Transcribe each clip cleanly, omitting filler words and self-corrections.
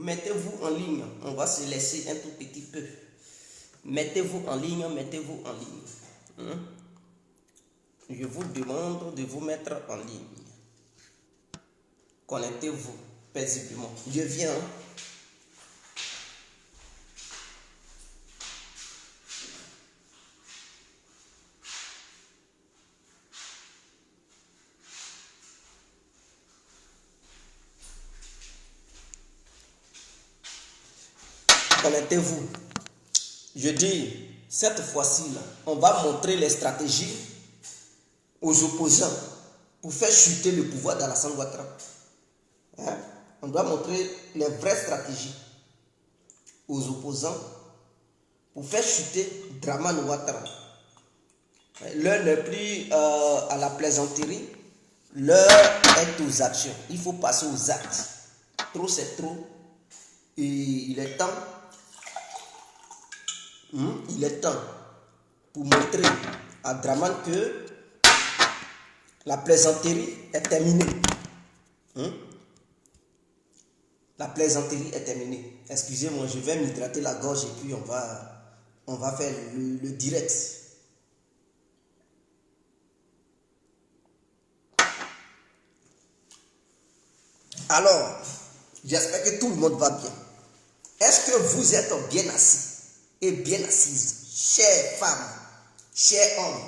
mettez-vous en ligne. On va se laisser un tout petit peu. Mettez-vous en ligne, mettez-vous en ligne. Je vous demande de vous mettre en ligne. Connectez-vous paisiblement. Je viens. Connectez-vous. Je dis, cette fois-ci, on va montrer les stratégies aux opposants pour faire chuter le pouvoir d'Alassane Ouattara. On doit montrer les vraies stratégies aux opposants pour faire chuter Dramane Ouattara. L'heure n'est plus à la plaisanterie, l'heure est aux actions. Il faut passer aux actes. Trop c'est trop. Et il est temps. Il est temps pour montrer à Dramane que la plaisanterie est terminée. La plaisanterie est terminée. Excusez-moi, je vais m'hydrater la gorge et puis on va faire le direct. Alors, j'espère que tout le monde va bien. Est-ce que vous êtes bien assis et bien assises, chères femmes, chers hommes,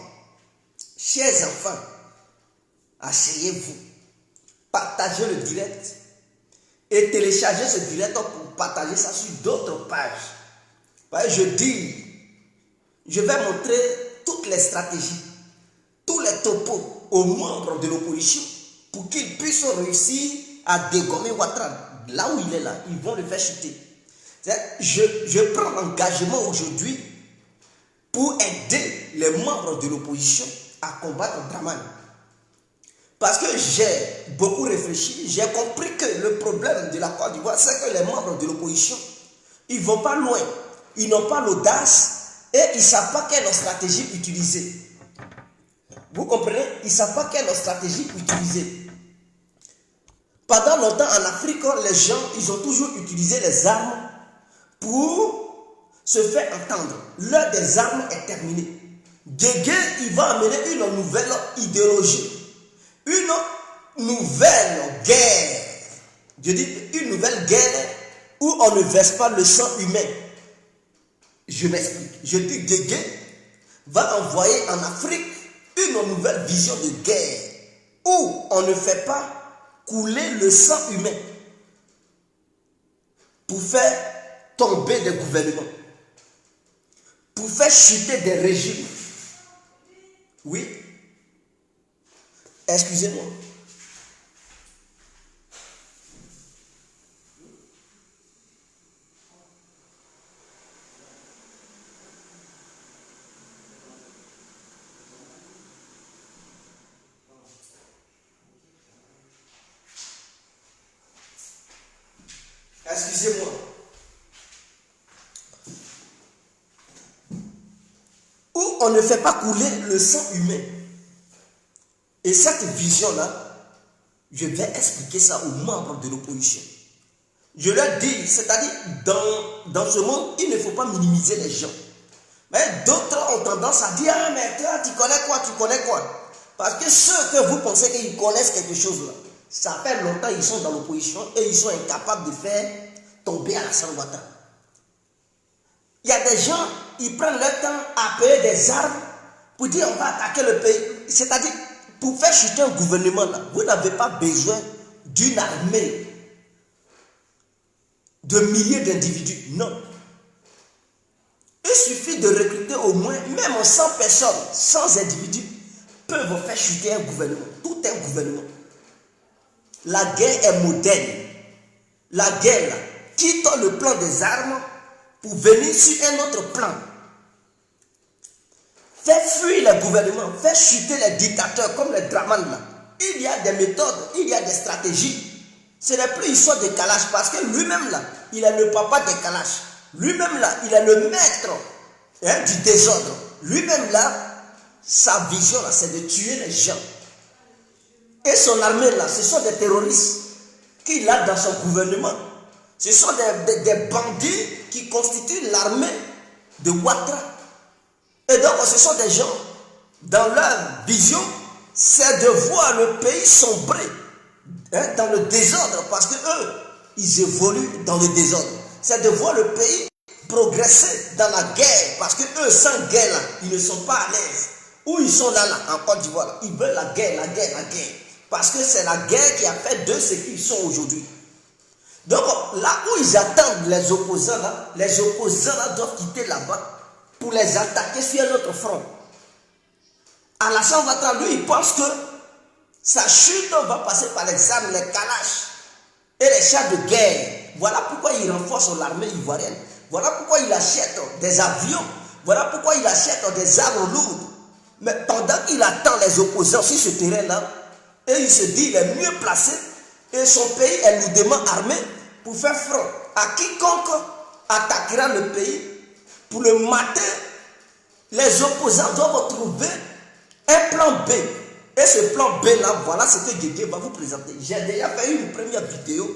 chers enfants? Asseyez-vous, partagez le direct et téléchargez ce direct pour partager ça sur d'autres pages. Je dis, je vais montrer toutes les stratégies, tous les topos aux membres de l'opposition pour qu'ils puissent réussir à dégommer Ouattara. Là où il est là, ils vont le faire chuter. Je prends l'engagement aujourd'hui pour aider les membres de l'opposition à combattre Dramane. Parce que j'ai beaucoup réfléchi, j'ai compris que le problème de la Côte d'Ivoire, c'est que les membres de l'opposition, ils ne vont pas loin, ils n'ont pas l'audace et ils ne savent pas quelle stratégie utiliser. Vous comprenez? Ils ne savent pas quelle stratégie utiliser. Pendant longtemps en Afrique, les gens, ils ont toujours utilisé les armes pour se faire entendre. L'heure des armes est terminée. Guégué, il va amener une nouvelle idéologie. Une nouvelle guerre. Je dis une nouvelle guerre où on ne verse pas le sang humain. Je m'explique. Je dis Guégué va envoyer en Afrique une nouvelle vision de guerre où on ne fait pas couler le sang humain pour faire tomber des gouvernements, pour faire chuter des régimes. Oui. Excusez-moi. Excusez-moi. Où on ne fait pas couler le sang humain. Et cette vision-là, je vais expliquer ça aux membres de l'opposition. Je leur dis, c'est-à-dire, dans ce monde, il ne faut pas minimiser les gens. Mais d'autres ont tendance à dire, ah mais toi, tu connais quoi? Parce que ceux que vous pensez qu'ils connaissent quelque chose là, ça fait longtemps qu'ils sont dans l'opposition et ils sont incapables de faire tomber Alassane Ouattara. Il y a des gens, ils prennent leur temps à payer des armes pour dire on va attaquer le pays. C'est-à-dire, pour faire chuter un gouvernement là, vous n'avez pas besoin d'une armée de milliers d'individus. Non. Il suffit de recruter au moins, même 100 personnes, 100 individus peuvent faire chuter un gouvernement, tout un gouvernement. La guerre est moderne. La guerre là, quitte le plan des armes pour venir sur un autre plan. Faire fuir les gouvernements, faire chuter les dictateurs comme les Dramane là. Il y a des méthodes, il y a des stratégies. Ce n'est plus histoire de Kalash parce que lui-même là, il est le papa des Kalash. Lui-même là, il est le maître du désordre. Lui-même là, sa vision là, c'est de tuer les gens. Et son armée là, ce sont des terroristes qu'il a dans son gouvernement. Ce sont des bandits qui constituent l'armée de Ouattara. Et donc, ce sont des gens, dans leur vision, c'est de voir le pays sombrer dans le désordre, parce que eux, ils évoluent dans le désordre. C'est de voir le pays progresser dans la guerre, parce que eux, sans guerre, là, ils ne sont pas à l'aise. Où ils sont là, en Côte d'Ivoire, ils veulent la guerre, la guerre, la guerre. Parce que c'est la guerre qui a fait d'eux ce qu'ils sont aujourd'hui. Donc, là où ils attendent les opposants là doivent quitter là-bas pour les attaquer sur un autre front. Alassane Ouattara, lui, il pense que sa chute va passer par les armes, les kalash et les chars de guerre. Voilà pourquoi il renforce l'armée ivoirienne. Voilà pourquoi il achète des avions. Voilà pourquoi il achète des armes lourdes. Mais pendant qu'il attend les opposants sur ce terrain-là, et il se dit il est mieux placé, et son pays est lourdement armé pour faire front à quiconque attaquera le pays. Pour le matin, les opposants doivent trouver un plan B. Et ce plan B là, voilà ce que Guégué va vous présenter. J'ai déjà fait une première vidéo.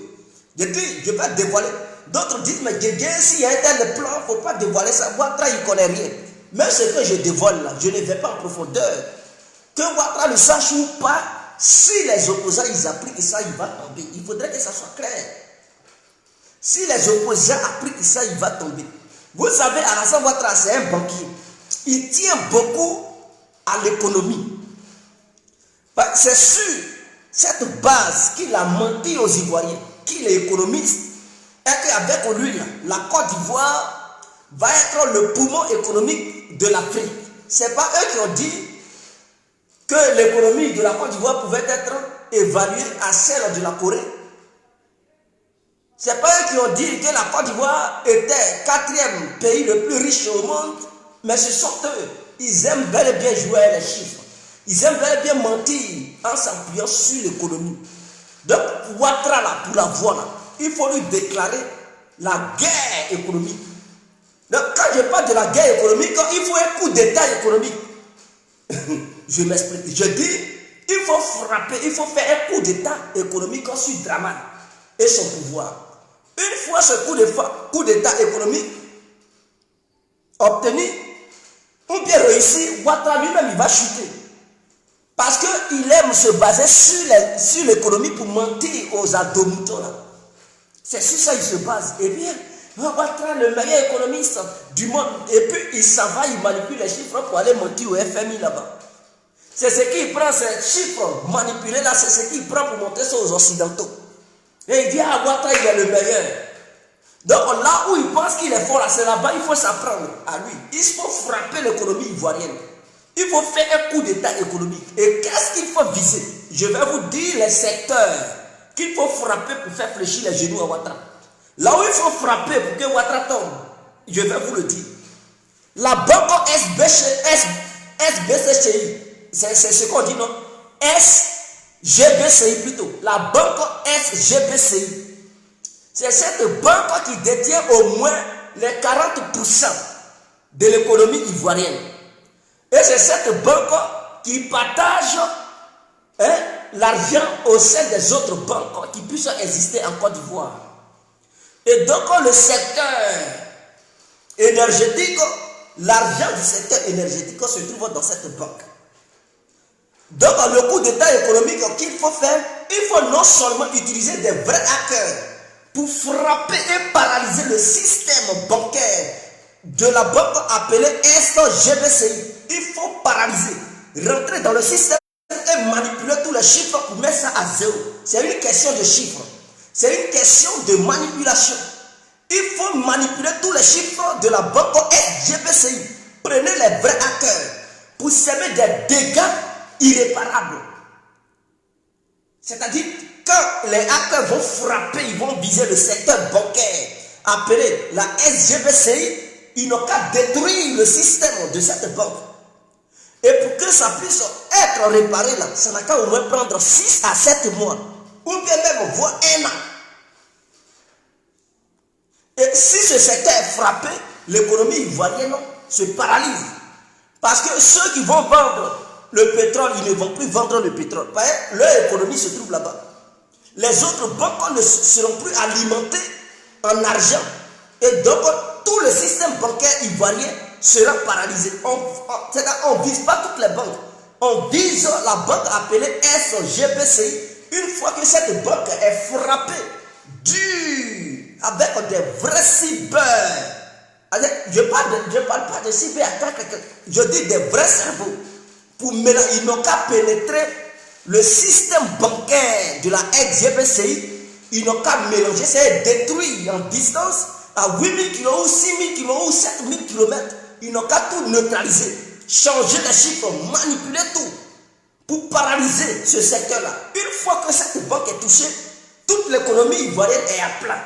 Je dis, je vais dévoiler. D'autres disent, mais Guégué, s'il y a un tel plan, il ne faut pas dévoiler ça. Ouattara, il ne connaît rien. Même ce que je dévoile là, je ne vais pas en profondeur. Que Ouattara le sache ou pas, si les opposants ils appliquent ça, il va tomber. Il faudrait que ça soit clair. Si les opposants appliquent ça, il va tomber. Vous savez, Alassane Ouattara, c'est un banquier. Il tient beaucoup à l'économie. C'est sur cette base qu'il a menti aux Ivoiriens, qu'il est économiste, et qu'avec lui, la Côte d'Ivoire va être le poumon économique de l'Afrique. Ce n'est pas eux qui ont dit que l'économie de la Côte d'Ivoire pouvait être évaluée à celle de la Corée. Ce n'est pas eux qui ont dit que la Côte d'Ivoire était le 4e pays le plus riche au monde, mais ce sont eux. Ils aiment bel et bien jouer les chiffres. Ils aiment bel et bien mentir en s'appuyant sur l'économie. Donc, Ouattara, là, pour la voix, là, il faut lui déclarer la guerre économique. Donc, quand je parle de la guerre économique, il faut un coup d'état économique. Je m'explique. Je dis, il faut frapper, il faut faire un coup d'état économique sur Dramane et son pouvoir. Une fois ce coup d'état économique obtenu, ou bien réussi, Ouattara lui-même, il va chuter. Parce qu'il aime se baser sur l'économie pour mentir aux adomoutons. C'est sur ça qu'il se base. Et bien, Ouattara, le meilleur économiste du monde, et puis il s'en va, il manipule les chiffres pour aller mentir au FMI là-bas. C'est ce qu'il prend, ces chiffres manipulés là, c'est ce qu'il prend pour montrer ça aux Occidentaux. Et il dit, ah, Ouattara, il est le meilleur. Donc là où il pense qu'il est fort, là, c'est là-bas, il faut s'apprendre à lui. Il faut frapper l'économie ivoirienne. Il faut faire un coup d'état économique. Et qu'est-ce qu'il faut viser? Je vais vous dire les secteurs qu'il faut frapper pour faire fléchir les genoux à Ouattara. Là où il faut frapper pour que Ouattara tombe, je vais vous le dire. La banque SBCI, c'est ce qu'on dit, non? SGBCI plutôt. La banque SGBCI. C'est cette banque qui détient au moins les 40% de l'économie ivoirienne. Et c'est cette banque qui partage l'argent au sein des autres banques qui puissent exister en Côte d'Ivoire. Et donc le secteur énergétique, l'argent du secteur énergétique se trouve dans cette banque. Donc le coup d'état économique qu'il faut faire, il faut non seulement utiliser des vrais hackers pour frapper et paralyser le système bancaire de la banque appelée SGBCI. Il faut paralyser, rentrer dans le système et manipuler tous les chiffres pour mettre ça à zéro. C'est une question de chiffres. C'est une question de manipulation. Il faut manipuler tous les chiffres de la banque SGBCI. Prenez les vrais hackers pour semer des dégâts irréparables. C'est-à-dire, quand les hackers vont frapper, ils vont viser le secteur bancaire appelé la SGBCI, ils n'ont qu'à détruire le système de cette banque. Et pour que ça puisse être réparé là, ça n'a qu'à au moins prendre 6 à 7 mois, ou bien même voire 1 an. Et si ce secteur est frappé, l'économie ivoirienne se paralyse. Parce que ceux qui vont vendre le pétrole, ils ne vont plus vendre le pétrole. Leur économie se trouve là-bas. Les autres banques ne seront plus alimentées en argent. Et donc, tout le système bancaire ivoirien sera paralysé. On ne vise pas toutes les banques. On vise la banque appelée SGBCI. Une fois que cette banque est frappée avec des vrais cyber. Je ne parle pas de cyberattaque, je dis des vrais cerveaux. Ils n'ont qu'à pénétrer le système bancaire de la SGBCI. Ils n'ont qu'à mélanger, c'est détruire en distance à 8000 km ou 6000 km ou 7000 km. Ils n'ont qu'à tout neutraliser, changer les chiffres, manipuler tout pour paralyser ce secteur-là. Une fois que cette banque est touchée, toute l'économie ivoirienne est à plat.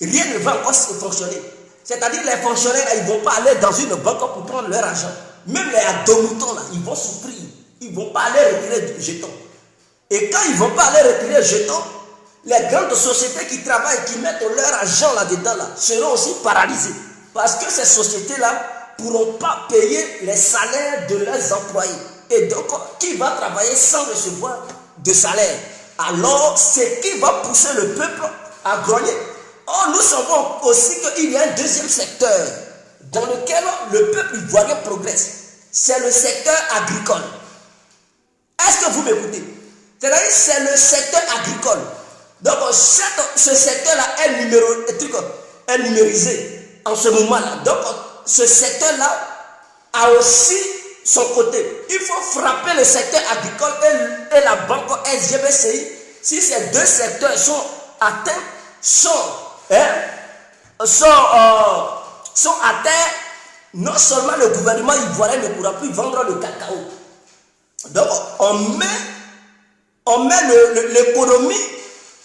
Rien ne va encore fonctionner. C'est-à-dire les fonctionnaires, ils ne vont pas aller dans une banque pour prendre leur argent. Même les adomoutons, là, ils vont souffrir. Ils ne vont pas aller retirer du jeton. Et quand ils ne vont pas aller retirer le jeton, les grandes sociétés qui travaillent, qui mettent leur argent là-dedans, là, seront aussi paralysées. Parce que ces sociétés-là ne pourront pas payer les salaires de leurs employés. Et donc, qui va travailler sans recevoir de salaire? Alors, c'est qui va pousser le peuple à grogner. Or, nous savons aussi qu'il y a un deuxième secteur dans lequel le peuple ivoirien progresse. C'est le secteur agricole. Est-ce que vous m'écoutez? C'est-à-dire c'est le secteur agricole. Donc, ce secteur-là est numérisé en ce moment-là. Donc, ce secteur-là a aussi son côté. Il faut frapper le secteur agricole et la banque SGBCI. Si ces deux secteurs sont atteints, sont atteints, non seulement le gouvernement ivoirien ne pourra plus vendre le cacao. Donc, on met l'économie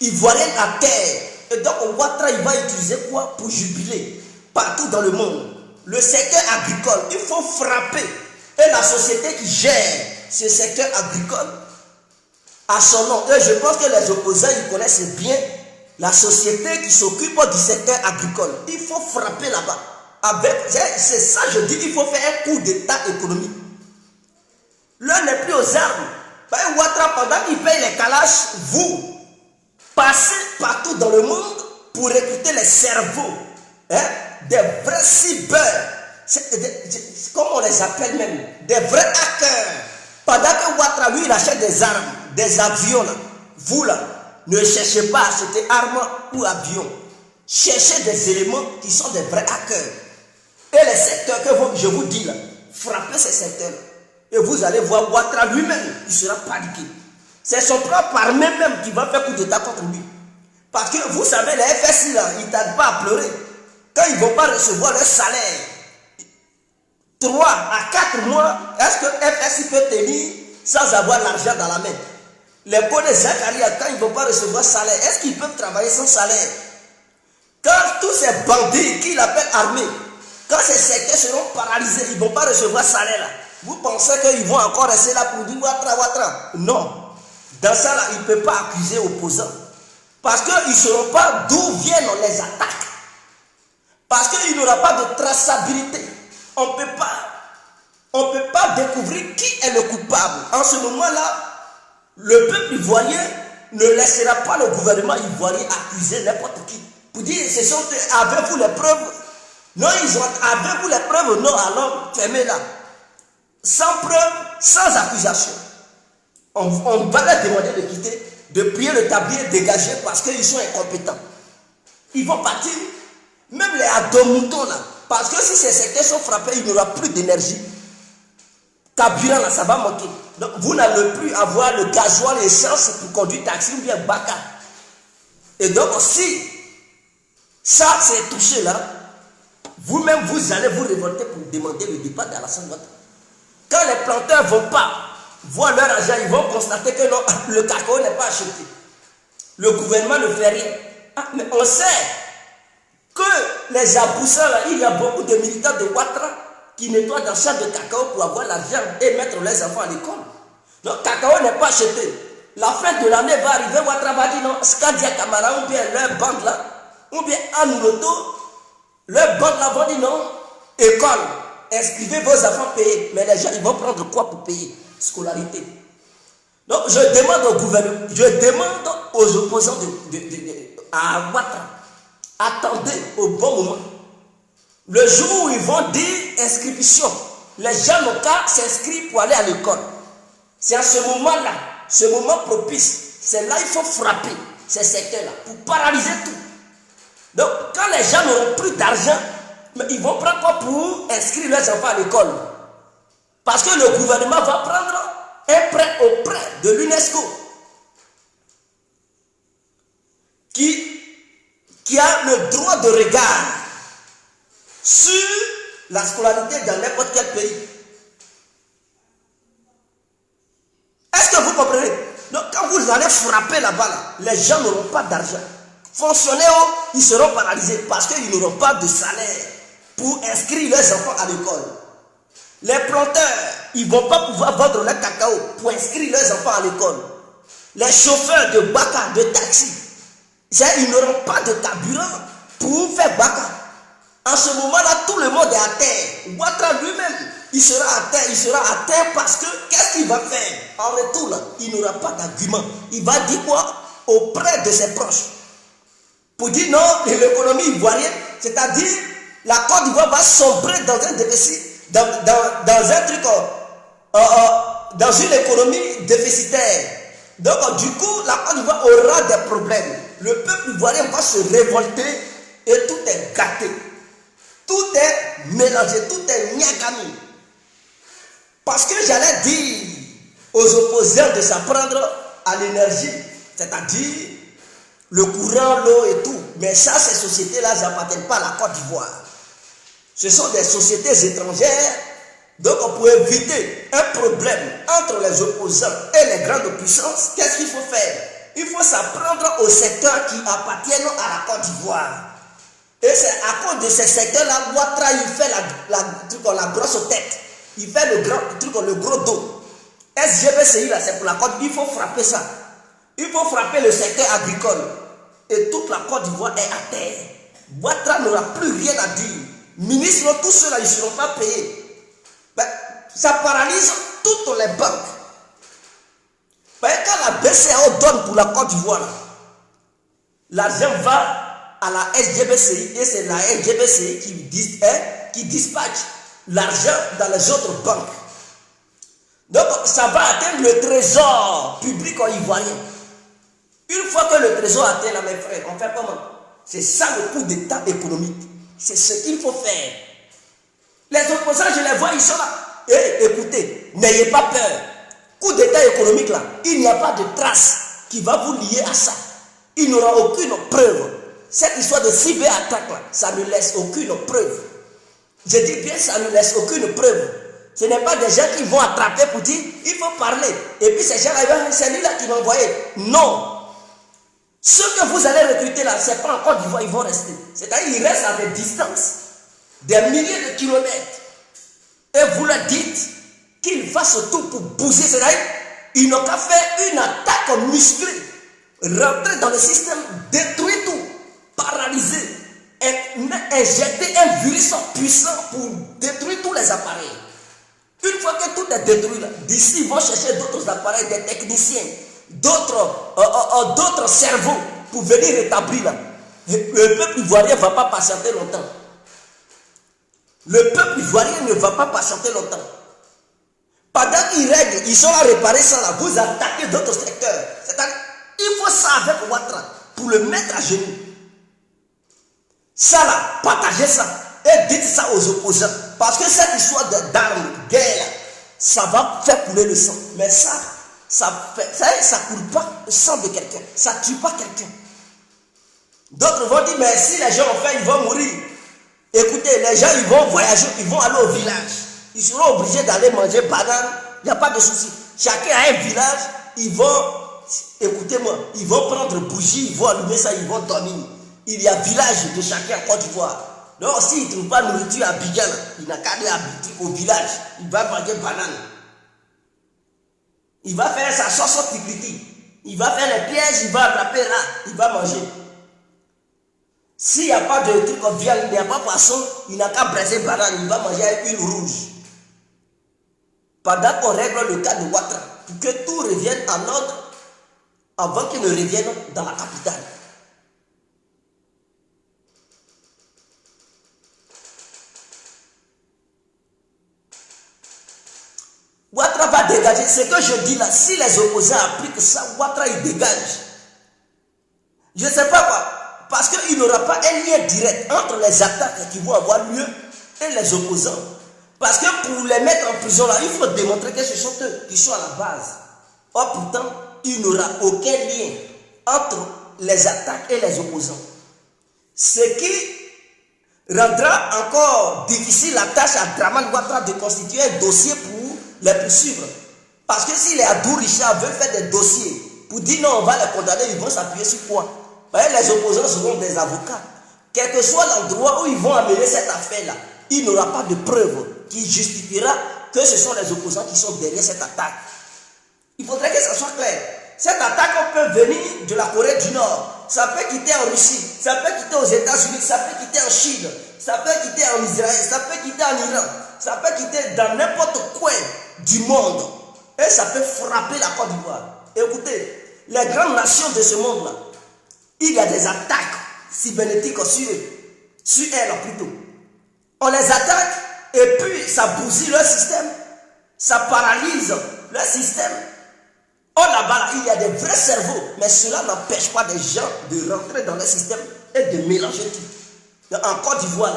ivoirienne à terre. Et donc, Ouattara, il va utiliser quoi pour jubiler partout dans le monde? Le secteur agricole, il faut frapper. Et la société qui gère ce secteur agricole a son nom. Et je pense que les opposants, ils connaissent bien la société qui s'occupe du secteur agricole. Il faut frapper là-bas. C'est ça, je dis, il faut faire un coup d'état économique. L'un n'est plus aux armes. Ouattara, pendant qu'il paye les calaches, vous passez partout dans le monde pour recruter les cerveaux, des vrais cyber, comme on les appelle même, des vrais hackers. Pendant que Ouattara, lui, il achète des armes, des avions, là. Vous là, ne cherchez pas à acheter armes ou avions. Cherchez des éléments qui sont des vrais hackers. Et les secteurs que je vous dis là, frappez ces secteurs-là. Et vous allez voir Ouattara lui-même, il sera paniqué. C'est son propre armée même qui va faire coup d'état contre lui. Parce que vous savez, les FSI là, ils ne tardent pas à pleurer. Quand ils ne vont pas recevoir leur salaire, 3 à 4 mois, est-ce que FSI peut tenir sans avoir l'argent dans la main? Les pots de Zakaria, quand ils ne vont pas recevoir salaire, est-ce qu'ils peuvent travailler sans salaire? Quand tous ces bandits qu'ils appellent armés, quand ces secteurs seront paralysés, ils ne vont pas recevoir salaire là. Vous pensez qu'ils vont encore rester là pour dire Ouattara? Non. Dans ça là, ils ne peuvent pas accuser opposants. Parce qu'ils ne sauront pas d'où viennent les attaques. Parce qu'il n'y aura pas de traçabilité. On ne peut pas découvrir qui est le coupable. En ce moment-là, le peuple ivoirien ne laissera pas le gouvernement ivoirien accuser n'importe qui. Pour dire, avez-vous les preuves? Non, avez-vous les preuves? Non, alors fermez-la. Sans preuve, sans accusation. On va leur demander de quitter, de plier le tablier, dégager parce qu'ils sont incompétents. Ils vont partir, même les adomoutons là, parce que si ces secteurs sont frappés, il n'y aura plus d'énergie. Carburant là, ça va manquer. Donc vous n'allez plus avoir le gasoil, l'essence pour conduire taxi ou bien baka. Et donc si ça c'est touché là, vous-même vous allez vous révolter pour demander le départ d'Alassane Ouattara. Quand les planteurs ne vont pas voir leur argent, ils vont constater que non, le cacao n'est pas acheté. Le gouvernement ne fait rien. Mais on sait que les aboussants, là, il y a beaucoup de militants de Ouattara qui nettoient dans le champ de cacao pour avoir l'argent et mettre les enfants à l'école. Donc, le cacao n'est pas acheté. La fin de l'année va arriver, Ouattara va dire non, Skadia Kamara ou bien leur bande là, ou bien Anouroto, leur bande là vont dire non, école. Inscrivez vos enfants payés. Mais les gens, ils vont prendre quoi pour payer? Scolarité. Donc, je demande au gouvernement, je demande aux opposants à Ouattara, attendez au bon moment. Le jour où ils vont dire inscription, les gens n'ont qu'à s'inscrire pour aller à l'école. C'est à ce moment-là, ce moment propice, c'est là qu'il faut frapper ces secteurs-là pour paralyser tout. Donc, quand les gens n'auront plus d'argent, ils vont prendre quoi pour inscrire leurs enfants à l'école? Parce que le gouvernement va prendre un prêt auprès de l'UNESCO qui a le droit de regard sur la scolarité dans n'importe quel pays. Est-ce que vous comprenez? Donc quand vous allez frapper là-bas, les gens n'auront pas d'argent. Fonctionnaires, ils seront paralysés parce qu'ils n'auront pas de salaire pour inscrire leurs enfants à l'école. Les planteurs, ils ne vont pas pouvoir vendre leur cacao pour inscrire leurs enfants à l'école. Les chauffeurs de baka, de taxi, ils n'auront pas de carburant pour faire baka. En ce moment-là, tout le monde est à terre. Ouattara lui-même, il sera à terre parce que qu'est-ce qu'il va faire? En retour, là, il n'aura pas d'argument. Il va dire quoi auprès de ses proches? Pour dire non, l'économie ivoirienne, c'est-à-dire la Côte d'Ivoire va sombrer dans un déficit, dans un truc, dans une économie déficitaire. Donc du coup, la Côte d'Ivoire aura des problèmes. Le peuple ivoirien va se révolter et tout est gâté. Tout est mélangé, tout est niagami. Parce que j'allais dire aux opposants de s'apprendre à l'énergie, c'est-à-dire le courant, l'eau et tout. Mais ça, ces sociétés-là n'appartiennent pas à la Côte d'Ivoire. Ce sont des sociétés étrangères. Donc on peut éviter un problème entre les opposants et les grandes puissances. Qu'est-ce qu'il faut faire? Il faut s'apprendre aux secteurs qui appartiennent à la Côte d'Ivoire. Et c'est à cause de ces secteurs-là, Ouattara, il fait la grosse tête. Il fait le gros dos. SGBCI, là, c'est pour la Côte d'Ivoire. Il faut frapper ça. Il faut frapper le secteur agricole. Et toute la Côte d'Ivoire est à terre. Ouattara n'aura plus rien à dire. Ministres, tous ceux-là, ils ne seront pas payés. Ben, ça paralyse toutes les banques. Ben, quand la BCAO donne pour la Côte d'Ivoire, l'argent va à la SGBCI et c'est la SGBCI qui dispatche l'argent dans les autres banques. Donc ça va atteindre le trésor public ivoirien. Une fois que le trésor atteint là, mes frères, on fait comment? C'est ça le coup d'état économique. C'est ce qu'il faut faire. Les opposants, je les vois, ils sont là. Et écoutez, n'ayez pas peur. Coup d'état économique là, il n'y a pas de trace qui va vous lier à ça. Il n'aura aucune preuve. Cette histoire de cyberattaque là, ça ne laisse aucune preuve. Je dis bien, ça ne laisse aucune preuve. Ce n'est pas des gens qui vont attraper pour dire, il faut parler. Et puis ces gens-là, c'est lui-là qui m'a envoyé. Non. Ceux que vous allez recruter là, ce n'est pas en Côte d'Ivoire, ils vont rester. C'est-à-dire qu'ils restent à des distances, des milliers de kilomètres. Et vous leur dites qu'ils fassent tout pour bouger. C'est-à-dire qu'ils n'ont qu'à faire une attaque musclée, rentrer dans le système, détruire tout, paralyser, injecter un virus puissant pour détruire tous les appareils. Une fois que tout est détruit, d'ici ils vont chercher d'autres appareils, des techniciens, d'autres cerveaux pour venir rétablir là. Le peuple ivoirien ne va pas patienter longtemps. Le peuple ivoirien ne va pas patienter longtemps. Pendant qu'ils règlent, ils sont là à réparer ça là, vous attaquez d'autres secteurs. C'est-à-dire, il faut ça avec Ouattara pour le mettre à genoux. Ça là, partagez ça et dites ça aux opposants. Parce que cette histoire d'armes, guerre, ça va faire couler le sang. Mais ça ne coule pas le sang de quelqu'un. Ça ne tue pas quelqu'un. D'autres vont dire, mais si les gens ont fait, ils vont mourir. Écoutez, les gens, ils vont voyager, ils vont aller au village. Ils seront obligés d'aller manger banane. Il n'y a pas de souci. Chacun a un village, ils vont, écoutez-moi, ils vont prendre bougie, ils vont allumer ça, ils vont dormir. Il y a village de chacun en Côte d'Ivoire. Donc s'il ne trouve pas de nourriture à Abidjan, il n'a qu'à aller au village. Il va manger banane. Il va faire sa sauce piquiti. Il va faire les pièges, il va attraper là, il va manger. S'il n'y a pas de truc en viande, il n'y a pas de poisson, il n'a qu'à brasser banane, il va manger avec une rouge. Pendant qu'on règle le cas de Ouattara, pour que tout revienne en ordre avant qu'il ne revienne dans la capitale. dégager. Ce que je dis là, si les opposants appliquent ça, Ouattara il dégage. Je ne sais pas quoi. Parce qu'il n'y aura pas un lien direct entre les attaques qui vont avoir lieu et les opposants. Parce que pour les mettre en prison là, il faut démontrer que ce sont eux qui sont à la base. Or pourtant, il n'y aura aucun lien entre les attaques et les opposants. Ce qui rendra encore difficile la tâche à Dramane Ouattara de constituer un dossier pour les poursuivre. Parce que si les Abdou Richard veulent faire des dossiers pour dire non, on va les condamner, ils vont s'appuyer sur quoi? Les opposants seront des avocats. Quel que soit l'endroit où ils vont amener cette affaire-là, il n'y aura pas de preuve qui justifiera que ce sont les opposants qui sont derrière cette attaque. Il faudrait que ça soit clair. Cette attaque peut venir de la Corée du Nord, ça peut quitter en Russie, ça peut quitter aux États-Unis, ça peut quitter en Chine, ça peut quitter en Israël, ça peut quitter en Iran, ça peut quitter dans n'importe coin du monde. Et ça peut frapper la Côte d'Ivoire. Écoutez, les grandes nations de ce monde-là, il y a des attaques cybernétiques sur elles plutôt. On les attaque et puis ça bousille leur système, ça paralyse leur système. Or là-bas, il y a des vrais cerveaux, mais cela n'empêche pas des gens de rentrer dans le système et de mélanger tout. En Côte d'Ivoire,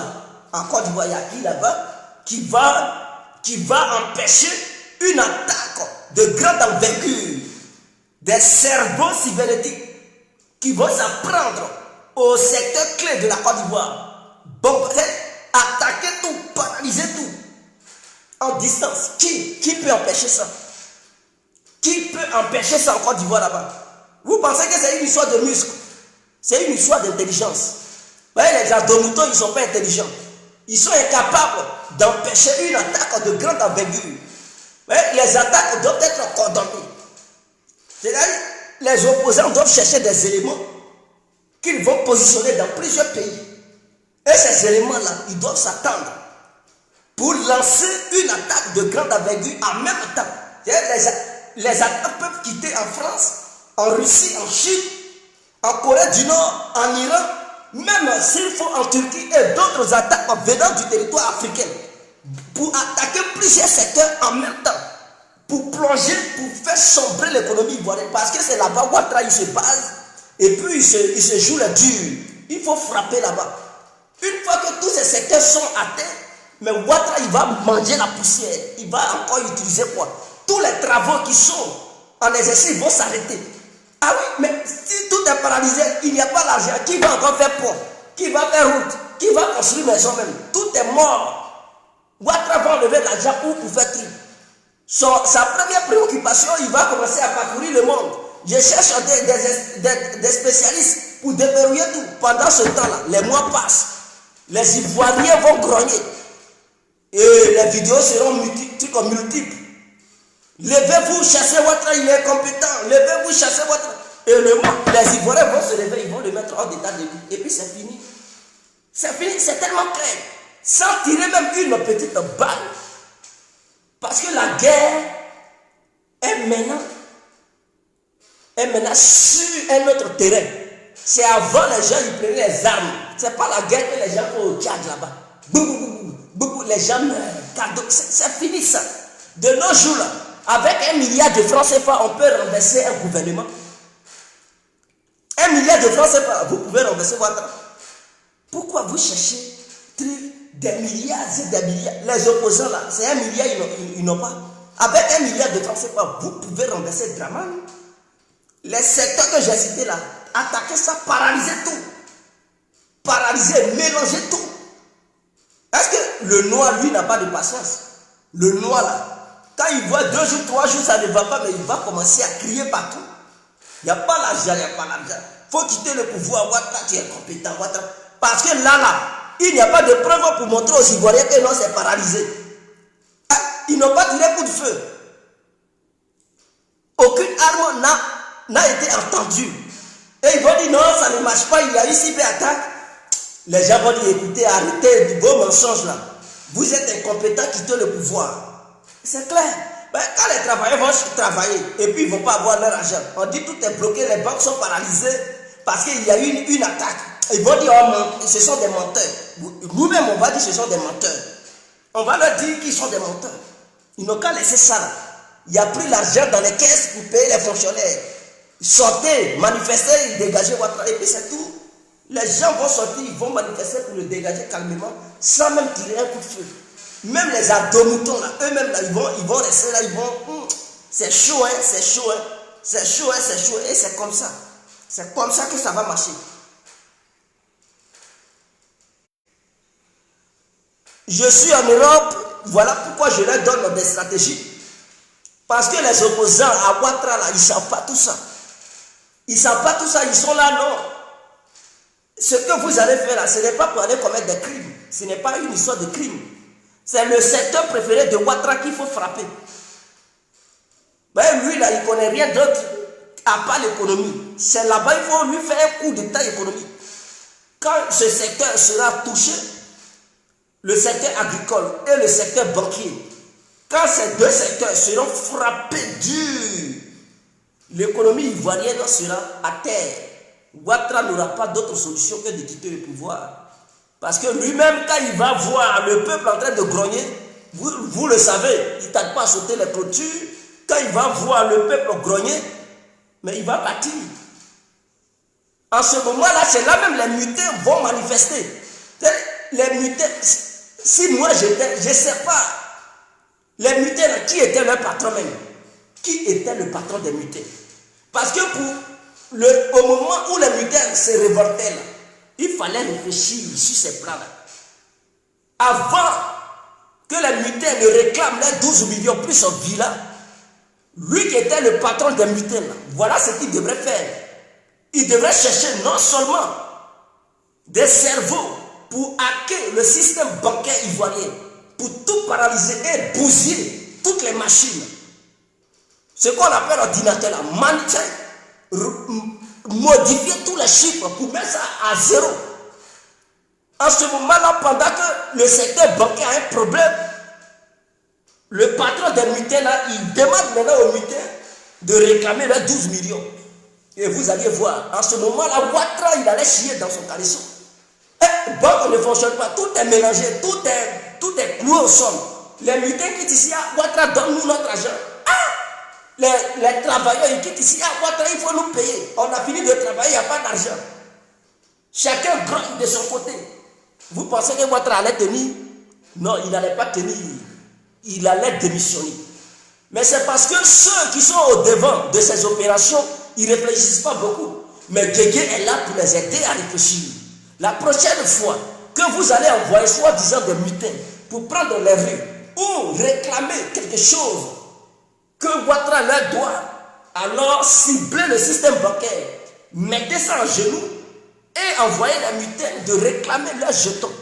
il y a qui là-bas qui va empêcher une attaque de grande envergure des cerveaux cybernétiques qui vont s'apprendre au secteur clé de la Côte d'Ivoire. Bombarder, attaquer tout, paralyser tout en distance. Qui peut empêcher ça? Qui peut empêcher ça en Côte d'Ivoire là-bas? Vous pensez que c'est une histoire de muscles? C'est une histoire d'intelligence. Vous voyez, les gens de moutons, ils ne sont pas intelligents. Ils sont incapables d'empêcher une attaque de grande envergure. Vous voyez, les attaques doivent être condamnées. C'est-à-dire, les opposants doivent chercher des éléments qu'ils vont positionner dans plusieurs pays. Et ces éléments-là, ils doivent s'attendre pour lancer une attaque de grande envergure en même temps. Les attaques peuvent quitter en France, en Russie, en Chine, en Corée du Nord, en Iran, même s'il faut en Turquie et d'autres attaques venant du territoire africain pour attaquer plusieurs secteurs en même temps, pour plonger, pour faire sombrer l'économie ivoirienne. Parce que c'est là-bas où Ouattara il se base et puis il se joue le dur. Il faut frapper là-bas. Une fois que tous ces secteurs sont atteints, mais Ouattara il va manger la poussière. Il va encore utiliser quoi? Tous les travaux qui sont en exercice vont s'arrêter. Ah oui, mais si tout est paralysé, il n'y a pas l'argent. Qui va encore faire pont? Qui va faire route? Qui va construire maison même? Tout est mort. Ouattara va enlever l'argent pour faire truc. Sa première préoccupation, il va commencer à parcourir le monde. Je cherche des spécialistes pour déverrouiller tout. Pendant ce temps-là, les mois passent. Les Ivoiriens vont grogner. Et les vidéos seront multiples. Levez-vous, chassez Ouattara, il est incompétent. Levez-vous, chassez Ouattara. Et les Ivoiriens vont se lever, ils vont le mettre hors d'état de vie. Et puis c'est fini. C'est fini, c'est tellement clair. Sans tirer même une petite balle. Parce que la guerre est maintenant sur un autre terrain. C'est avant les gens ils prenaient les armes. C'est pas la guerre que les gens font au Tchad là-bas. Les gens meurent. C'est fini ça. De nos jours là, avec 1 milliard de francs CFA, on peut renverser un gouvernement. 1 milliard de francs CFA, vous pouvez renverser Ouattara. Pourquoi vous cherchez des milliards et des milliards? Les opposants là, c'est 1 milliard, ils n'ont pas. Avec 1 milliard de francs CFA, vous pouvez renverser Dramane. Les secteurs que j'ai cités là, attaquer ça, paralyser tout. Paralyser, mélanger tout. Est-ce que le noir, lui, n'a pas de patience? Le noir là, quand il voit 2 jours, 3 jours, ça ne va pas, mais il va commencer à crier partout. Il n'y a pas l'argent, il n'y a pas l'argent. Il faut quitter le pouvoir, Ouattara, tu es compétent, Ouattara. Parce que là, il n'y a pas de preuve pour montrer aux Ivoiriens que non, c'est paralysé. Ils n'ont pas tiré coup de feu. Aucune arme n'a été entendue. Et ils vont dire non, ça ne marche pas, il y a eu cyberattaque. Les gens vont dire écoutez, arrêtez vos mensonges là. Vous êtes incompétents, quittez le pouvoir. C'est clair. Ben, quand les travailleurs vont travailler et puis ils ne vont pas avoir leur argent, on dit tout est bloqué, les banques sont paralysées parce qu'il y a eu une attaque. Ils vont dire oh, ce sont des menteurs. Nous-mêmes, on va dire ce sont des menteurs. On va leur dire qu'ils sont des menteurs. Ils n'ont qu'à laisser ça là. Il a pris l'argent dans les caisses pour payer les fonctionnaires. Sortez, manifestez, dégagez Ouattara. Et puis c'est tout. Les gens vont sortir, ils vont manifester pour le dégager calmement, sans même tirer un coup de feu. Même les ardomoutons, là, eux-mêmes, là, ils vont rester là, ils vont... c'est chaud, hein, c'est chaud, hein. C'est chaud, hein, c'est chaud. Et c'est comme ça. C'est comme ça que ça va marcher. Je suis en Europe, voilà pourquoi je leur donne des stratégies. Parce que les opposants à Ouattara, là, ils ne savent pas tout ça. Ils ne savent pas tout ça, ils sont là, non. Ce que vous allez faire là, ce n'est pas pour aller commettre des crimes. Ce n'est pas une histoire de crime. C'est le secteur préféré de Ouattara qu'il faut frapper. Mais lui, là, il ne connaît rien d'autre à part l'économie. C'est là-bas, il faut lui faire un coup d'état économique. Quand ce secteur sera touché, le secteur agricole et le secteur banquier, quand ces deux secteurs seront frappés dur, l'économie ivoirienne sera à terre. Ouattara n'aura pas d'autre solution que de quitter le pouvoir. Parce que lui-même, quand il va voir le peuple en train de grogner, vous le savez, il ne tarde pas à sauter les clôtures. Quand il va voir le peuple grogner, mais il va partir. En ce moment-là, c'est là même les mutins vont manifester. Les mutins, si moi j'étais, je ne sais pas, les mutins, qui était leur patron même? Qui était le patron des mutins? Parce que au moment où les mutins se révoltaient, là, il fallait réfléchir sur ces plans-là. Avant que les mutins ne réclament les 12 millions plus son villa, lui qui était le patron des mutins, là, voilà ce qu'il devrait faire. Il devrait chercher non seulement des cerveaux pour hacker le système bancaire ivoirien, pour tout paralyser et bousiller toutes les machines. Ce qu'on appelle ordinateur, là, modifier tous les chiffres pour mettre ça à zéro. En ce moment-là, pendant que le secteur bancaire a un problème, le patron des mutins, là, il demande maintenant aux mutins de réclamer les 12 millions. Et vous allez voir, en ce moment-là, Ouattara, il allait chier dans son caleçon. Banque ne fonctionne pas, tout est mélangé, tout est cloué au sol. Les mutins qui disent ici, Ouattara, donne-nous notre argent. Les travailleurs, ils quittent ici, Ouattara, il faut nous payer. On a fini de travailler, il n'y a pas d'argent. Chacun grogne de son côté. Vous pensez que Ouattara allait tenir? Non, il n'allait pas tenir. Il allait démissionner. Mais c'est parce que ceux qui sont au devant de ces opérations, ils ne réfléchissent pas beaucoup. Mais Guégué est là pour les aider à réfléchir. La prochaine fois que vous allez envoyer soi-disant des mutins pour prendre les rues ou réclamer quelque chose que Ouattara leur doit, alors ciblez le système bancaire, mettez ça en genoux et envoyez les mutins de réclamer leurs jetons.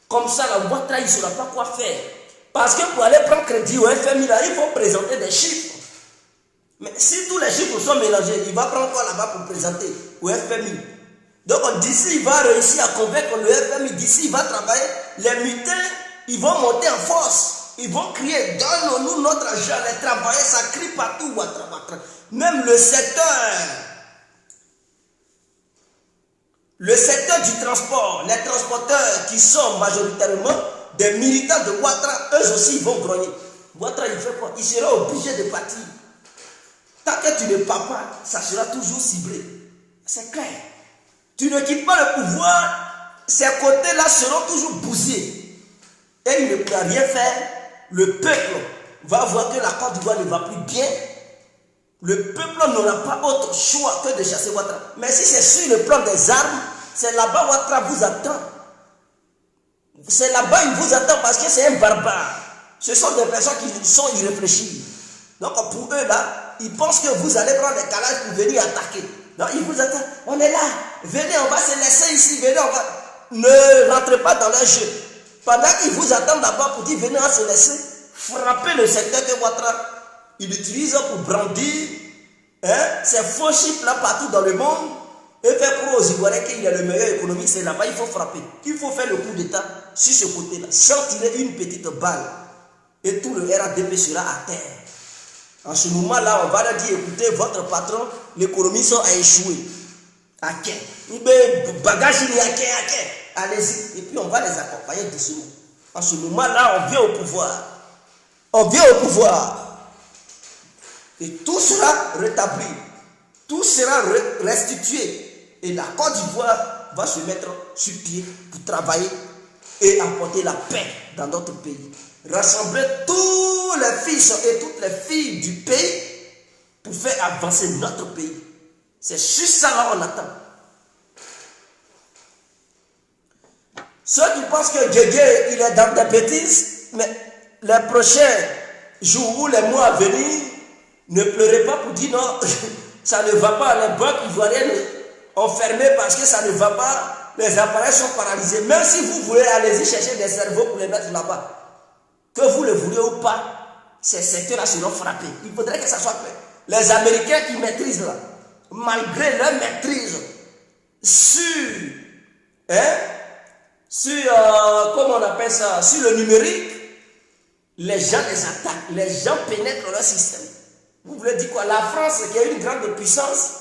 Comme ça, la Ouattara, il ne saura pas quoi faire. Parce que pour aller prendre crédit au FMI, là, il faut présenter des chiffres. Mais si tous les chiffres sont mélangés, il va prendre quoi là-bas pour présenter au FMI? Donc d'ici, il va réussir à convaincre le FMI, d'ici, il va travailler. Les mutins, ils vont monter en force. Ils vont crier, donne-nous notre argent. Les travailleurs, ça crie partout. Même le secteur du transport, les transporteurs qui sont majoritairement des militants de Ouattara, eux aussi, ils vont grogner. Ouattara, il fait quoi? Il sera obligé de partir. Tant que tu ne pars pas, ça sera toujours ciblé. C'est clair. Tu ne quittes pas le pouvoir, ces côtés-là seront toujours bousillés. Et il ne pourra rien faire. Le peuple va voir que la Côte d'Ivoire ne va plus bien. Le peuple n'aura pas autre choix que de chasser Ouattara. Mais si c'est sur le plan des armes, c'est là-bas Ouattara vous attend. C'est là-bas il vous attend parce que c'est un barbare. Ce sont des personnes qui sont irréfléchies. Donc pour eux là, ils pensent que vous allez prendre des calages pour venir attaquer. Non, ils vous attendent. On est là. Venez, on va se laisser ici. Venez, on va... Ne rentrez pas dans leur jeu. Pendant qu'ils vous attendent d'abord pour dire venez, on se laisser frapper le secteur que Ouattara il utilise pour brandir ces faux chiffres là partout dans le monde et faire croire aux Ivoiriens qu'il y a le meilleur économique. C'est là-bas, il faut frapper. Il faut faire le coup d'état sur ce côté-là, sans tirer une petite balle. Et tout le RADP sera à terre. En ce moment-là, on va leur dire, écoutez, votre patron, l'économie a échoué. À quel? Bagage, il y a quel? Allez-y. Et puis on va les accompagner doucement. En ce moment-là, on vient au pouvoir. On vient au pouvoir. Et tout sera rétabli. Tout sera restitué. Et la Côte d'Ivoire va se mettre sur pied pour travailler et apporter la paix dans notre pays. Rassembler tous les fils et toutes les filles du pays pour faire avancer notre pays. C'est sur ça qu'on attend. Ceux qui pensent que Djedje, il est dans des bêtises, mais les prochains jours ou les mois à venir, ne pleurez pas pour dire non, ça ne va pas. Les banques ivoiriennes ont fermé parce que ça ne va pas. Les appareils sont paralysés. Même si vous voulez aller chercher des cerveaux pour les mettre là-bas, que vous le voulez ou pas, ces secteurs-là seront frappés. Il faudrait que ça soit clair. Les Américains qui maîtrisent là, malgré leur maîtrise comment on appelle ça, sur le numérique, les gens les attaquent, les gens pénètrent leur système. Vous voulez dire quoi? La France, qui a une grande puissance,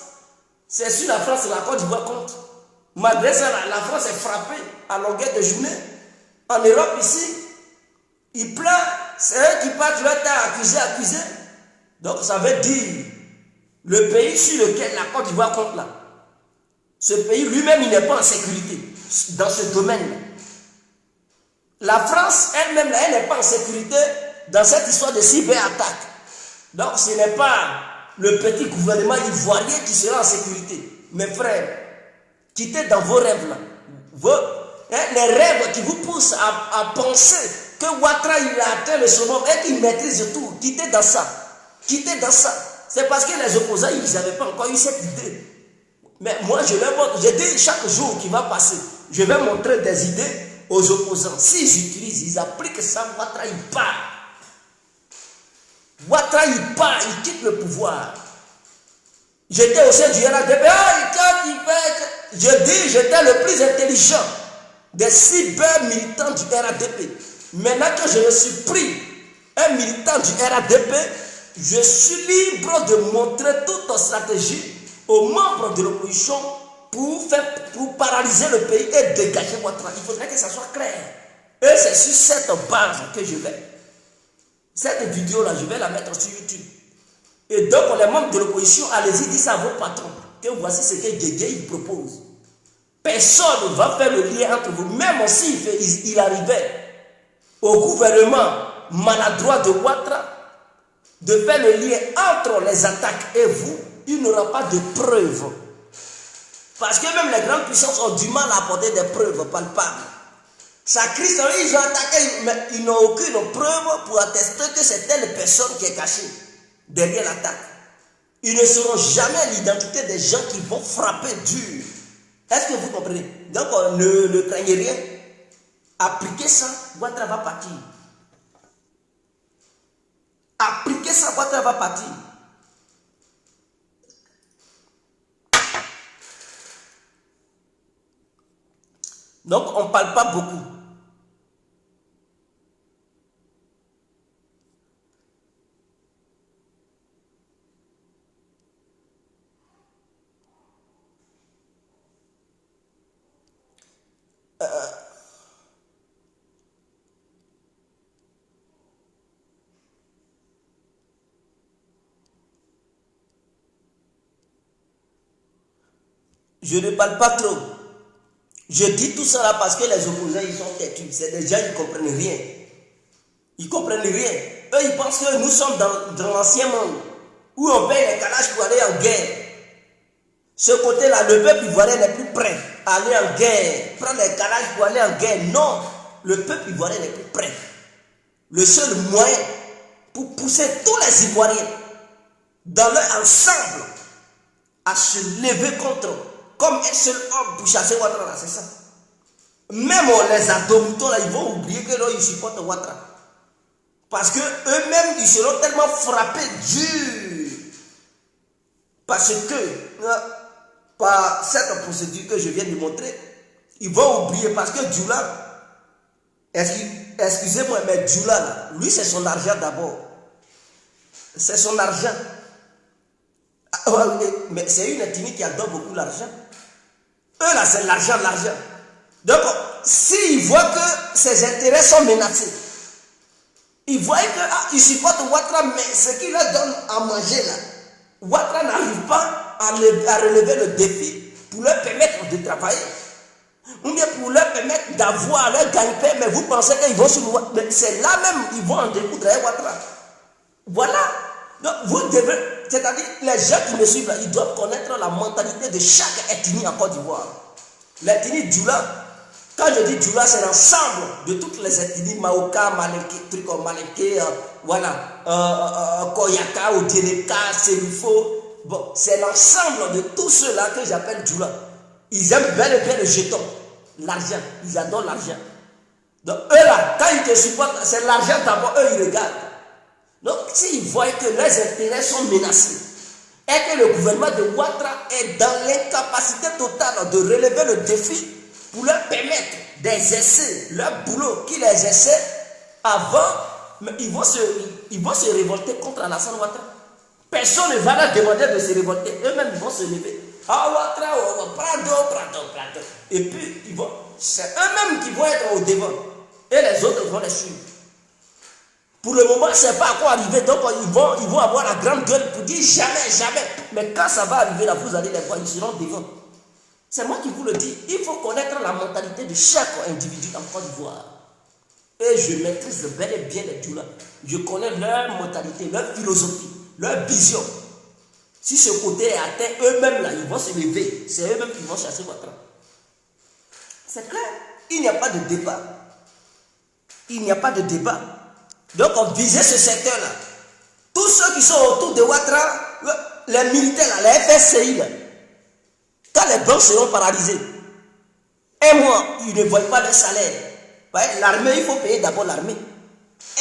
c'est sur la France la Côte d'Ivoire compte. Malgré ça, la France est frappée à longueur de journée. En Europe ici, ils pleurent, c'est eux qui partent leur temps accusés. Donc ça veut dire, le pays sur lequel la Côte d'Ivoire compte là, ce pays lui-même, il n'est pas en sécurité dans ce domaine. La France elle-même, elle n'est pas en sécurité dans cette histoire de cyberattaque. Donc ce n'est pas le petit gouvernement ivoirien qui sera en sécurité. Mes frères, quittez dans vos rêves là. Les rêves qui vous poussent à penser que Ouattara il a atteint le sommet et qu'il maîtrise tout. Quittez dans ça. Quittez dans ça. C'est parce que les opposants, ils n'avaient pas encore eu cette idée. Mais moi, je leur montre, je dis chaque jour qui va passer, je vais montrer des idées aux opposants. S'ils utilisent, ils appliquent ça, Ouattara il part. Ouattara il part, il quitte le pouvoir. J'étais au sein du RADP, je dis, j'étais le plus intelligent des cyber militants du RADP. Maintenant que je me suis pris un militant du RADP, je suis libre de montrer toute notre stratégie aux membres de l'opposition pour paralyser le pays et dégager Ouattara. Il faudrait que ça soit clair. Et c'est sur cette base que je vais. Cette vidéo-là, je vais la mettre sur YouTube. Et donc, les membres de l'opposition, allez-y, dites ça à vos patrons. Que voici ce que Djedje propose. Personne ne va faire le lien entre vous. Même s'il arrivait au gouvernement maladroit de Ouattara de faire le lien entre les attaques et vous, il n'aura pas de preuves. Parce que même les grandes puissances ont du mal à apporter des preuves palpables. Ça crie, ils ont attaqué, mais ils n'ont aucune preuve pour attester que c'est telle personne qui est cachée derrière l'attaque. Ils ne sauront jamais l'identité des gens qui vont frapper dur. Est-ce que vous comprenez? Donc, ne craignez rien. Appliquez ça, Ouattara va partir. Appliquez ça, Ouattara va partir. Donc, on ne parle pas beaucoup. Je ne parle pas trop. Je dis tout ça là parce que les opposants, ils sont têtus. C'est des gens qui ne comprennent rien. Ils ne comprennent rien. Eux, ils pensent que nous sommes dans l'ancien monde où on paye les calages pour aller en guerre. Ce côté-là, le peuple ivoirien n'est plus prêt à aller en guerre. Prendre les calages pour aller en guerre. Non, le peuple ivoirien n'est plus prêt. Le seul moyen pour pousser tous les Ivoiriens dans leur ensemble à se lever contre eux. Comme un seul homme pour chasser Ouattara, c'est ça. Même les adomoutons là, ils vont oublier que là, ils supportent Ouattara. Parce que eux-mêmes, ils seront tellement frappés dur. Parce que, par cette procédure que je viens de montrer, ils vont oublier. Parce que Djoula, excusez-moi, mais Djoula, là, lui, c'est son argent d'abord. C'est son argent. Mais c'est une ethnie qui adore beaucoup l'argent. Eux là, c'est l'argent. Donc, s'ils voient que ses intérêts sont menacés, Ils voient qu'ils supportent Ouattara, mais ce qu'il leur donne à manger là, Ouattara n'arrive pas à relever le défi pour leur permettre de travailler. Ou bien pour leur permettre d'avoir leur gagne-pain, mais vous pensez qu'ils vont sur Ouattara. C'est là même qu'ils vont en découdre avec Ouattara. Voilà. Donc vous devez, c'est-à-dire les gens qui me suivent là, ils doivent connaître la mentalité de chaque ethnie en Côte d'Ivoire. L'ethnie Djoula, quand je dis Djoula, c'est l'ensemble de toutes les ethnies, Maoka, Maléké, voilà, Koyaka, Odiereka, Serifo. Bon, c'est l'ensemble de tous ceux-là que j'appelle Djoula. Ils aiment bel et bien le jeton, l'argent, ils adorent l'argent. Donc eux là, quand ils te supportent, c'est l'argent d'abord, eux ils regardent. Donc s'ils voient que leurs intérêts sont menacés et que le gouvernement de Ouattara est dans l'incapacité totale de relever le défi pour leur permettre d'exercer leur boulot qu'ils exerçaient avant, mais ils vont se révolter contre Alassane Ouattara. Personne ne va leur demander de se révolter, eux-mêmes ils vont se lever. Ah Ouattara, prado. Et puis c'est eux-mêmes qui vont être au devant et les autres vont les suivre. Pour le moment, ce n'est pas encore arrivé, donc ils vont avoir la grande gueule pour dire jamais. Mais quand ça va arriver là, vous allez les voir, ils seront devant. C'est moi qui vous le dis. Il faut connaître la mentalité de chaque individu en Côte d'Ivoire. Et je maîtrise bel et bien les Djoula. Je connais leur mentalité, leur philosophie, leur vision. Si ce côté est atteint, eux-mêmes là, ils vont se lever. C'est eux-mêmes qui vont chasser Ouattara. C'est clair. Il n'y a pas de débat. Il n'y a pas de débat. Donc on visait ce secteur-là. Tous ceux qui sont autour de Ouattara, les militaires, là, les FSCI, là, quand les banques seront paralysées, un mois, ils ne voient pas leur salaire. L'armée, il faut payer d'abord l'armée.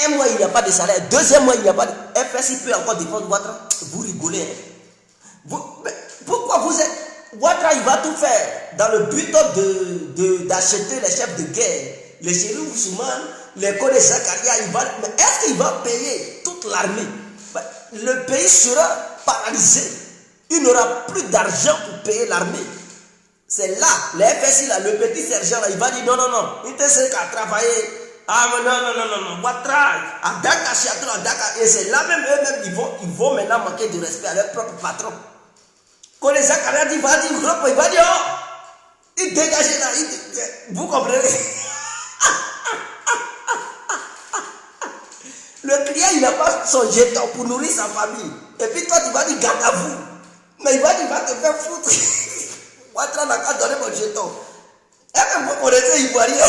Un mois, il n'y a pas de salaire. Deuxième mois, il n'y a pas de... FSI peut encore défendre Ouattara. Vous rigolez. Hein? Pourquoi vous êtes... Ouattara, il va tout faire dans le but d'acheter les chefs de guerre, les Chérif Ousmane, les Kodé Zakaria, mais est-ce qu'il va payer toute l'armée? Le pays sera paralysé. Il n'aura plus d'argent pour payer l'armée. C'est là, les FSI, là, le petit sergent, là, il va dire non, il te sait qu'à travailler. Ah, mais non, Ouattara, à Dakar, Château, à Dakar. Et c'est là même, eux-mêmes, ils vont maintenant manquer de respect à leur propre patron. Kodé Zakaria il va dire, oh, il dégage là, vous comprenez? Le client, il n'a pas son jeton pour nourrir sa famille. Et puis toi, tu vas dire, garde à vous. Mais il va te faire foutre. Ouattara n'a qu'à donner mon jeton. Et même vous connaissez Ivoirien.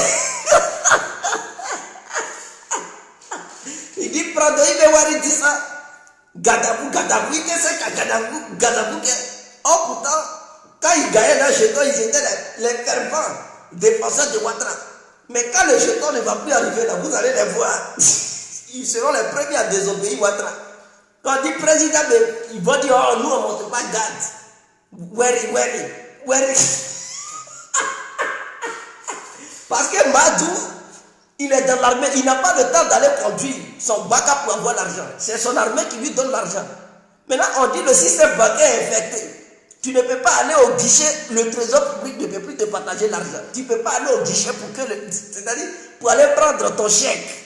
Il dit, prends-toi, il veut voir, il dit ça. Garde à vous, il dit ça, garde à vous. Oh, pourtant, quand ils gagnaient leur jeton, ils étaient les fervents défenseurs de Ouattara. Mais quand le jeton ne va plus arriver là, vous allez les voir. Ils seront les premiers à désobéir Ouattara. Quand on dit président, ils vont dire, oh, nous on ne monte pas garde. Where Parce que Madou, il est dans l'armée, il n'a pas le temps d'aller conduire son backup pour avoir l'argent. C'est son armée qui lui donne l'argent. Maintenant, on dit le système bancaire est infecté. Tu ne peux pas aller au guichet, le trésor public ne peut plus te partager l'argent. Tu ne peux pas aller au guichet c'est-à-dire pour aller prendre ton chèque.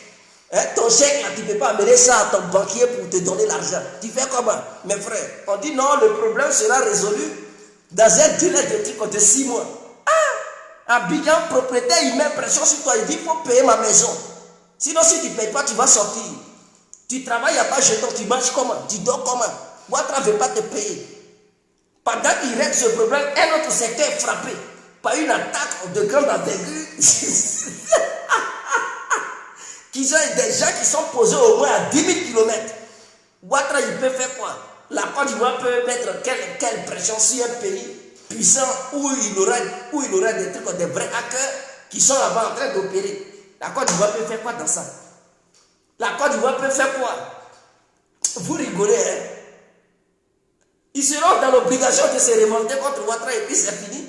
Hein, ton chèque, là, tu ne peux pas amener ça à ton banquier pour te donner l'argent. Tu fais comment, mes frères? On dit non, le problème sera résolu dans un délai de truc de 6 mois. Ah, Abidjan, propriétaire, il met pression sur toi. Il dit, il faut payer ma maison. Sinon, si tu ne payes pas, tu vas sortir. Tu travailles, il n'y a pas de jeton, tu manges comment? Tu dors comment? Ouattara ne veut pas te payer. Pendant qu'il règle ce problème, un autre secteur est frappé par une attaque de grande envergure. Qui sont des gens qui sont posés au moins à 10 000 km. Ouattara, il peut faire quoi? La Côte d'Ivoire peut mettre quelle pression sur un pays puissant où il aurait des trucs, des vrais hackers qui sont là-bas en train d'opérer. La Côte d'Ivoire peut faire quoi dans ça? La Côte d'Ivoire peut faire quoi? Vous rigolez, hein? Ils seront dans l'obligation de se révolter contre Ouattara et puis c'est fini.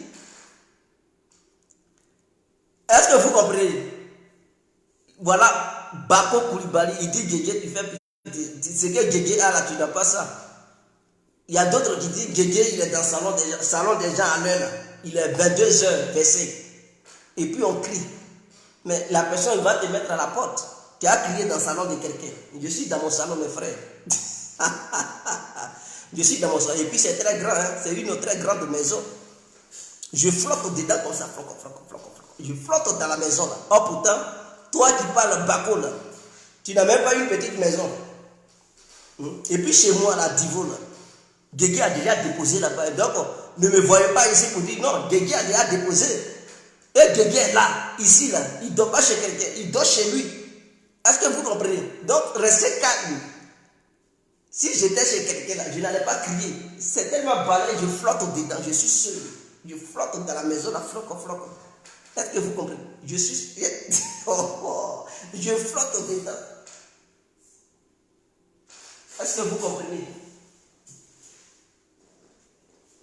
Est-ce que vous comprenez? Voilà, Bako Koulibaly, il dit Djedje, tu fais ce que Djedje a là, tu n'as pas ça. Il y a d'autres qui disent Djedje, il est dans le salon des gens à l'heure, il est 22h versé. Et puis on crie. Mais la personne, il va te mettre à la porte. Tu as crié dans le salon de quelqu'un. Je suis dans mon salon, mes frères. Je suis dans mon salon. Et puis c'est très grand, hein? C'est une très grande maison. Je flotte dedans comme ça. Je flotte dans la maison là. Oh pourtant, toi qui parles Bako là, tu n'as même pas une petite maison. Et puis chez moi là, Divo là, Guégué a déjà déposé là-bas. Donc, ne me voyez pas ici pour dire non, Guégué a déjà déposé. Et Guégué est là, ici là. Il ne dort pas chez quelqu'un, il dort chez lui. Est-ce que vous comprenez? Donc, restez calme. Si j'étais chez quelqu'un là, je n'allais pas crier. C'est tellement balai, je flotte dedans, je suis seul. Je flotte dans la maison, là, flotte. Est-ce que vous comprenez? Je suis... je flotte dedans. Est-ce que vous comprenez?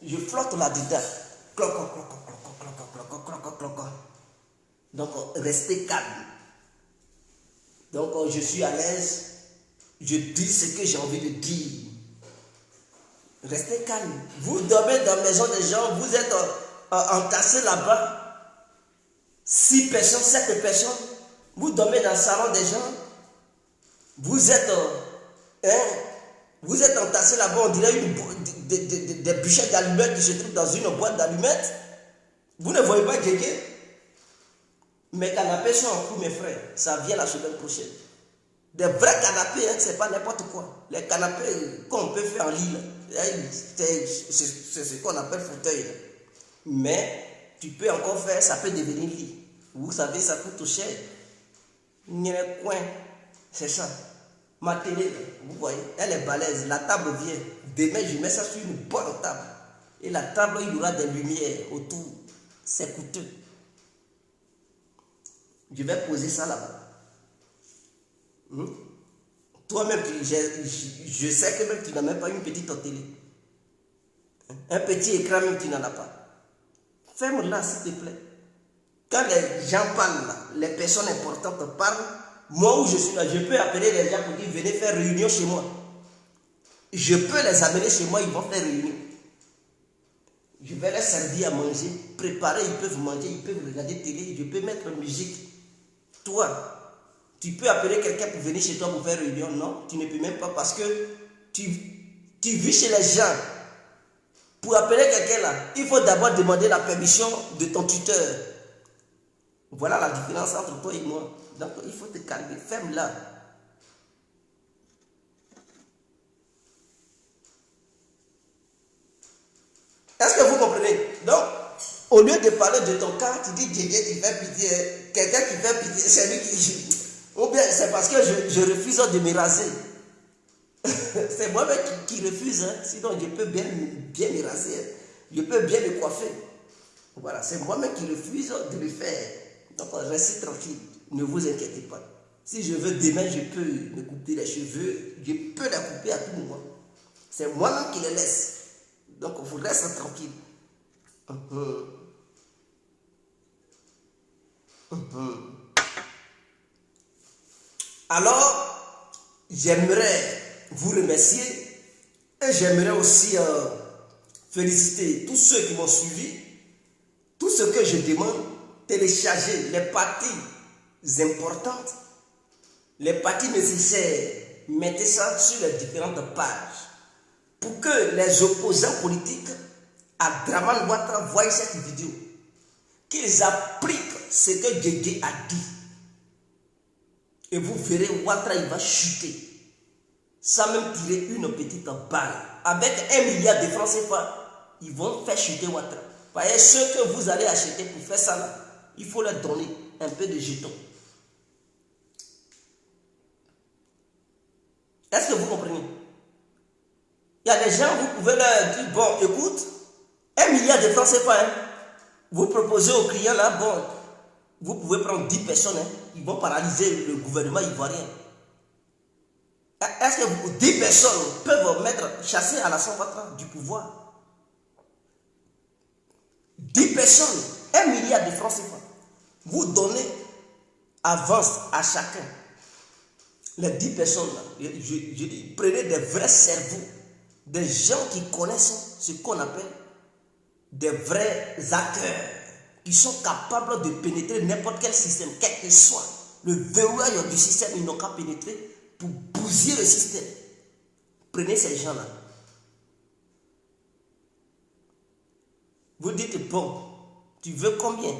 Je flotte là-dedans. Cloc. Donc, restez calme. Donc, je suis à l'aise. Je dis ce que j'ai envie de dire. Restez calme. Vous dormez dans la maison des gens, vous êtes entassés là-bas. 6 personnes, 7 personnes. Vous dormez dans le salon des gens. Vous êtes entassés là-bas, on dirait des bûchettes d'allumettes qui se trouvent dans une boîte d'allumettes. Vous ne voyez pas Guégué? Mes canapés sont en cours, mes frères. Ça vient la semaine prochaine. Des vrais canapés, hein, c'est pas n'importe quoi. Les canapés qu'on peut faire en lit, c'est ce qu'on appelle fauteuil. Mais tu peux encore faire, ça peut devenir lit. Vous savez, ça coûte cher. Coin, c'est ça. Ma télé, vous voyez, elle est balèze. La table vient. Demain, je mets ça sur une bonne table. Et la table, il y aura des lumières autour. C'est coûteux. Je vais poser ça là-bas. Toi-même, je sais que même tu n'as même pas une petite télé. Un petit écran même tu n'en as pas. Ferme-la s'il te plaît. Quand les gens parlent là, les personnes importantes parlent, moi où je suis là, je peux appeler les gens pour dire venez faire réunion chez moi. Je peux les amener chez moi, ils vont faire réunion. Je vais leur servir à manger, préparer, ils peuvent manger, ils peuvent regarder télé, je peux mettre musique. Toi, tu peux appeler quelqu'un pour venir chez toi pour faire réunion? Non, tu ne peux même pas parce que tu vis chez les gens. Pour appeler quelqu'un là, il faut d'abord demander la permission de ton tuteur. Voilà la différence entre toi et moi. Donc il faut te calmer, ferme là. Est-ce que vous comprenez? Donc, au lieu de parler de ton cas, tu dis Dieu qui fait pitié. Quelqu'un qui fait pitié, c'est lui qui... Ou bien c'est parce que je refuse de me raser. C'est moi-même qui refuse. Hein. Sinon, je peux bien me raser. Hein. Je peux bien me coiffer. Voilà, c'est moi-même qui refuse de le faire. Donc, restez tranquille. Ne vous inquiétez pas. Si je veux demain, je peux me couper les cheveux. Je peux les couper à tout moment. C'est moi-même qui les laisse. Donc, vous restez tranquille. Alors, j'aimerais vous remercier et j'aimerais aussi féliciter tous ceux qui m'ont suivi. Tout ce que je demande, télécharger les parties importantes, les parties nécessaires, mettez ça sur les différentes pages pour que les opposants politiques à Draman Ouattara voient cette vidéo, qu'ils appliquent ce que Guégué a dit. Et vous verrez, Ouattara, il va chuter. Sans même tirer une petite balle. Avec 1 milliard de francs CFA, ils vont faire chuter Ouattara. Voyez, ceux que vous allez acheter pour faire ça là, il faut leur donner un peu de jetons. Est-ce que vous comprenez? Il y a des gens, vous pouvez leur dire, bon, écoute, 1 milliard de francs CFA, hein, vous proposez aux clients là, bon, vous pouvez prendre 10 personnes, hein, ils vont paralyser le gouvernement ivoirien. Est-ce que 10 personnes peuvent chasser Alassane Ouattara du pouvoir? 10 personnes, 1 milliard de francs CFA. Vous donnez avance à chacun. Les 10 personnes, là, je dis, prenez des vrais cerveaux, des gens qui connaissent ce qu'on appelle des vrais hackers, qui sont capables de pénétrer n'importe quel système, quel que soit. Le verrouillage du système, ils n'ont qu'à pénétrer pour bousiller le système. Prenez ces gens-là. Vous dites, bon, tu veux combien?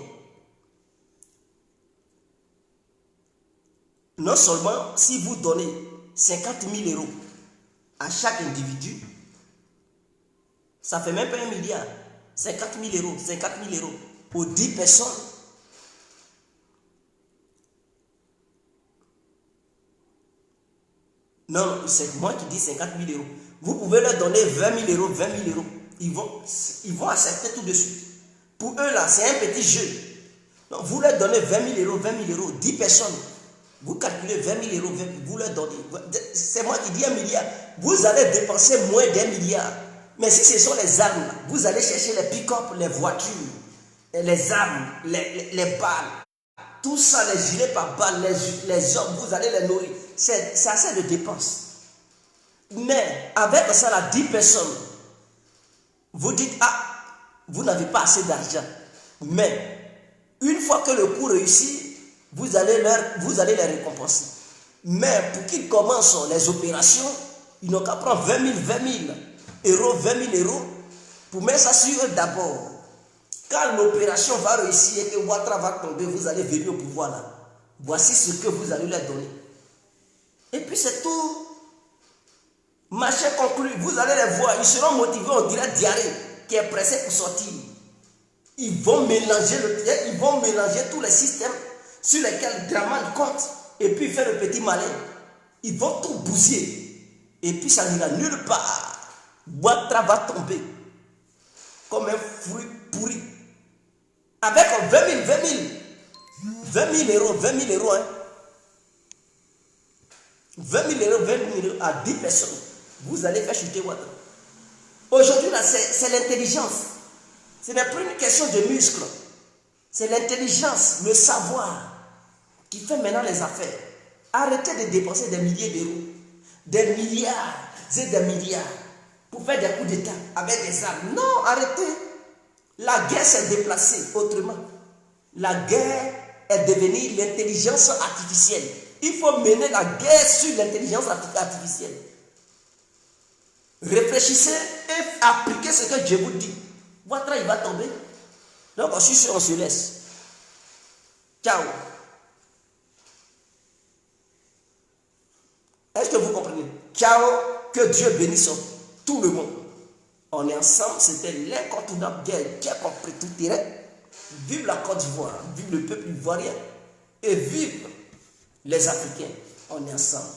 Non seulement si vous donnez 50 000 € à chaque individu, ça fait même pas 1 milliard. 50 000 €, 50 000 € pour 10 personnes. Non, c'est moi qui dis 50 000 €. Vous pouvez leur donner 20 000 €, 20 000 €. Ils vont accepter tout de suite. Pour eux, là, c'est un petit jeu. Donc, vous leur donnez 20 000 €, 20 000 €, 10 personnes. Vous calculez 20 000 €, vous leur donnez. C'est moi qui dis 1 milliard. Vous allez dépenser moins d'1 milliard. Mais si ce sont les armes, vous allez chercher les pick-up, les voitures, les armes, les balles. Tout ça, les gilets par balles, les hommes, vous allez les nourrir. C'est assez de dépenses. Mais avec ça, là, 10 personnes, vous dites, ah, vous n'avez pas assez d'argent. Mais une fois que le coup réussit, vous allez les récompenser. Mais pour qu'ils commencent les opérations, ils n'ont qu'à prendre 20 000 €, 20 000 € pour mettre ça sur eux d'abord. Quand l'opération va réussir et que Ouattara va tomber, vous allez venir au pouvoir là. Voici ce que vous allez leur donner. Et puis c'est tout. Marché conclu, vous allez les voir, ils seront motivés, on dirait diarrhée, qui est pressé pour sortir. Ils vont mélanger tous les systèmes sur lesquels Dramane compte, et puis faire le petit malin. Ils vont tout bousiller. Et puis ça n'ira nulle part. Ouattara va tomber comme un fruit pourri. Avec 20 000 €, hein. 20 000 € à 10 personnes. Vous allez faire chuter Ouattara. Aujourd'hui, là, c'est l'intelligence. Ce n'est plus une question de muscles. C'est l'intelligence, le savoir qui fait maintenant les affaires. Arrêtez de dépenser des milliers d'euros, des milliards et des milliards pour faire des coups d'État avec des armes. Non, arrêtez. La guerre s'est déplacée autrement. La guerre est devenue l'intelligence artificielle. Il faut mener la guerre sur l'intelligence artificielle. Réfléchissez et appliquez ce que je vous dis. Ouattara, il va tomber. Donc, je suis sûr, on se laisse. Ciao. Est-ce que vous comprenez? Ciao. Que Dieu bénisse tout le monde. On est ensemble. C'était l'incontournable guerre qui a compris tout terrain. Vive la Côte d'Ivoire. Vive le peuple ivoirien. Et vive les Africains. On est ensemble.